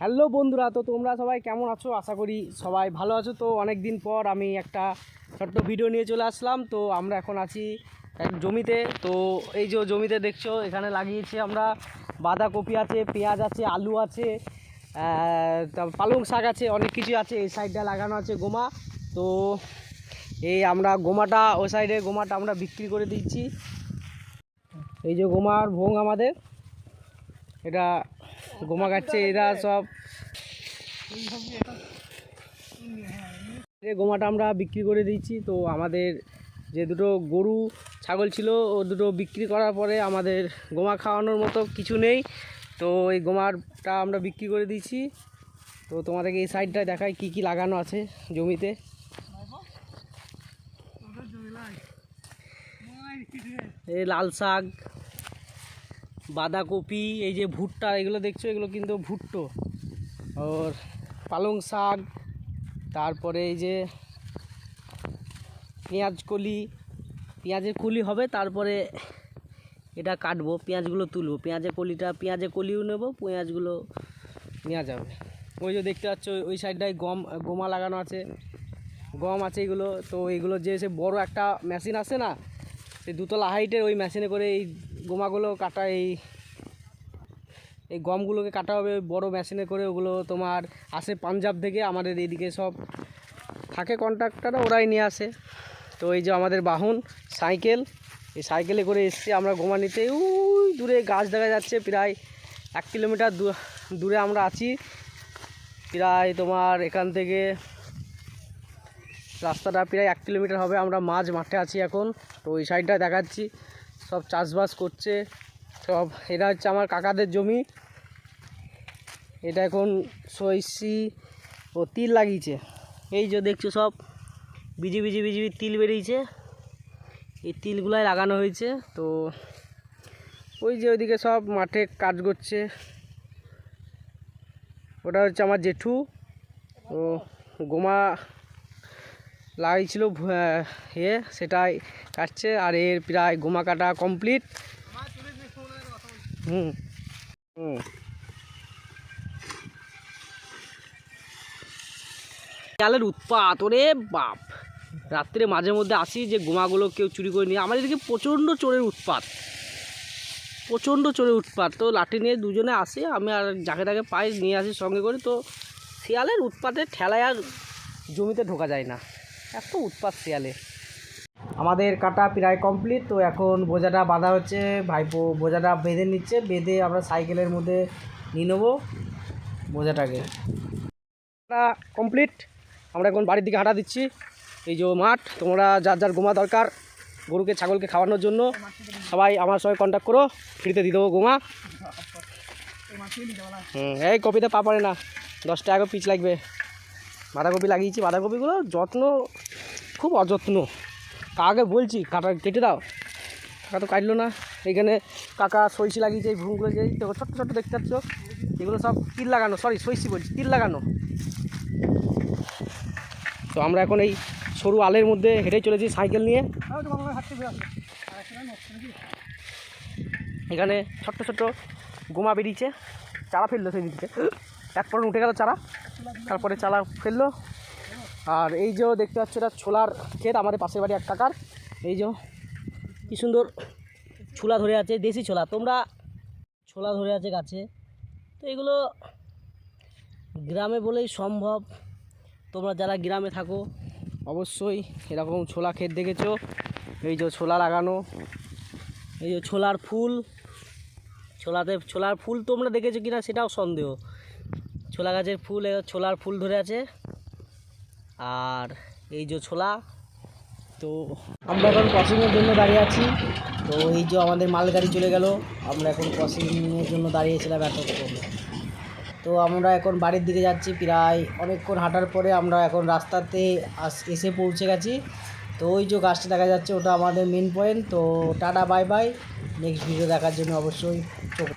Hello বন্ধুরা, তো তোমরা সবাই কেমন আছো? আশা করি সবাই ভালো আছো। তো অনেক দিন পর আমি একটা ছোট্ট ভিডিও নিয়ে চলে আসলাম। তো আমরা এখন আছি এক জমিতে। তো এই যে জমিতে দেখছো, এখানে লাগিয়েছি আমরা বাঁধাকপি আছে, পেঁয়াজ আছে, আলু আছে, পালং শাক আছে, অনেক কিছু আছে। এই সাইডটা লাগানো আছে গোমা। তো এই আমরা গোমাটা, ওই সাইডে গোমাটা আমরা বিক্রি করে দিচ্ছি। এই যে গোমার ভোং আমাদের, এটা গোমা কাটছে এরা সব। গোমাটা আমরা বিক্রি করে দিচ্ছি। তো আমাদের যে দুটো গরু ছাগল ছিল, ও দুটো বিক্রি করার পরে আমাদের গোমা খাওয়ানোর মতো কিছু নেই। তো এই গোমাটা আমরা বিক্রি করে দিচ্ছি। তো তোমাদেরকে এই সাইডটায় দেখাই কি কি লাগানো আছে জমিতে। এই লাল শাক, বাঁধাকপি, এই যে ভুট্টা, এগুলো দেখছো, এগুলো কিন্তু ভুট্টো। আর পালং শাক, তারপরে এই যে পেঁয়াজের কলি হবে, তারপরে এটা কাটবো, পেঁয়াজগুলো তুলবো, পেঁয়াজের কলিও নেব, পেঁয়াজগুলো নেওয়া যাবে। ওই যে দেখতে পাচ্ছ ওই সাইডটায় গোমা লাগানো আছে, গম আছে এগুলো। তো এইগুলো যে সে বড় একটা মেশিন আছে না, সেই দুতলা হাইটের, ওই মেশিনে করে এই গোমাগুলো কাটা, এই গমগুলোকে কাটা হবে বড় মেশিনে করে। ওগুলো তোমার আসে পাঞ্জাব থেকে, আমাদের এইদিকে সব থাকে কন্ট্রাক্টররা, ওরাই নিয়ে আসে। তো এই যে আমাদের বাহন সাইকেল, এই সাইকেলে করে এসছি আমরা গোমা নিতে। ওই দূরে গাছ দেখা যাচ্ছে, প্রায় 1 কিলোমিটার দূরে আমরা আছি। প্রায় তোমার এখান থেকে রাস্তাটা প্রায় 1 কিলোমিটার হবে। আমরা মাঠে আছি এখন। তো ওই সাইডটা দেখাচ্ছি, সব চাষবাস করছে সব। এটা হচ্ছে আমার কাকাদের জমি। এটা এখন সইসি ও তিল লাগিয়েছে। এই যে দেখছো সব বিজি তিল বেরিয়েছে, এই তিলগুলাই লাগানো হয়েছে। তো ওই যে ওইদিকে সব মাঠে কাজ করছে, ওটা হচ্ছে আমার জেঠু। ও গোমা লাগিয়েছিল সেটাই কাটছে। আর এর প্রায় গোমা কাটা কমপ্লিট। হুম হুম শিয়ালের উৎপাত, ওরে বাপ! রাত্রে মাঝে মধ্যে আসি যে গোমাগুলো কেউ চুরি করে নিয়ে, আমাদের এদিকে প্রচণ্ড চোরের উৎপাত। তো লাঠি নিয়ে দুজনে আসি, আমি আর যাকে তাকে পাই নিয়ে আসি সঙ্গে করে। তো শিয়ালের উৎপাতে ঠেলায় আর জমিতে ঢোকা যায় না, এত উৎপাত শিয়ালে। আমাদের কাটা প্রায় কমপ্লিট। তো এখন বোঝাটা বাঁধা হচ্ছে, ভাইপো বোঝাটা বেঁধে নিচ্ছে, বেঁধে আমরা সাইকেলের মধ্যে নিয়ে নেবো বোঝাটাকে। কমপ্লিট, আমরা এখন বাড়ির দিকে হাঁটা দিচ্ছি। এই যে মাঠ, তোমরা যার যার গোমা দরকার গরুকে ছাগলকে খাওয়ানোর জন্য সবাই আমার সঙ্গে কন্ট্যাক্ট করো, ফ্রিতে দিয়ে দেবো গোমা। এই কপিতে পা পড়ে না, 10 টাকা পিস লাগবে। বাঁধাকপি লাগিয়েছি, বাঁধাকপিগুলো যত্ন খুব অযত্ন। কাকাকে বলছি কেটে দাও, কাকা তো কাটলো না। এইখানে কাকা সইসি লাগিয়েছে, এই ভুঁগুলো যে দেখো ছোট্ট ছোট্ট দেখতে পাচ্ছ, এগুলো সব তিল লাগানো, তিল লাগানো। তো আমরা এখন এই সরু আলের মধ্যে হেঁটে চলেছি সাইকেল নিয়ে। এখানে ছোট্ট ছোট্ট গোমা বেরিয়েছে, চারা ফেললো সেই দিকে, এক পর উঠে গেল চারা, তারপরে চারা ফেললো। আর এই যে দেখতে পাচ্ছ, এটা ছোলার ক্ষেত, আমাদের পাশের বাড়ি এক কাকার। এই যে কি সুন্দর ছোলা ধরে আছে, দেশি ছোলা, ছোলা ধরে আছে গাছে। তো এগুলো গ্রামে বলেই সম্ভব। তোমরা যারা গ্রামে থাকো অবশ্যই এরকম ছোলা ক্ষেত দেখেছো। এই যে ছোলা লাগানো, এই যে ছোলার ফুল তোমরা দেখেছো কিনা সেটাও সন্দেহ। ছোলা গাছের ফুল, ছোলার ফুল ধরে আছে। আর এই যে ছোলা, তো আমরা এখন ক্রসিংয়ের জন্য দাঁড়িয়ে আছি। তো এই যে আমাদের মালগাড়ি চলে গেল, আমরা এখন ক্রসিংয়ের জন্য দাঁড়িয়েছিলাম এতক্ষণ। তো আমরা এখন বাড়ির দিকে যাচ্ছি, প্রায় অনেকক্ষণ হাঁটার পরে আমরা এখন রাস্তাতে এসে পৌঁছে গেছি। তো ওই যে গাছটা দেখা যাচ্ছে, ওটা আমাদের মেন পয়েন্ট। তো tata bye bye, next video দেখার জন্য অবশ্যই চোখ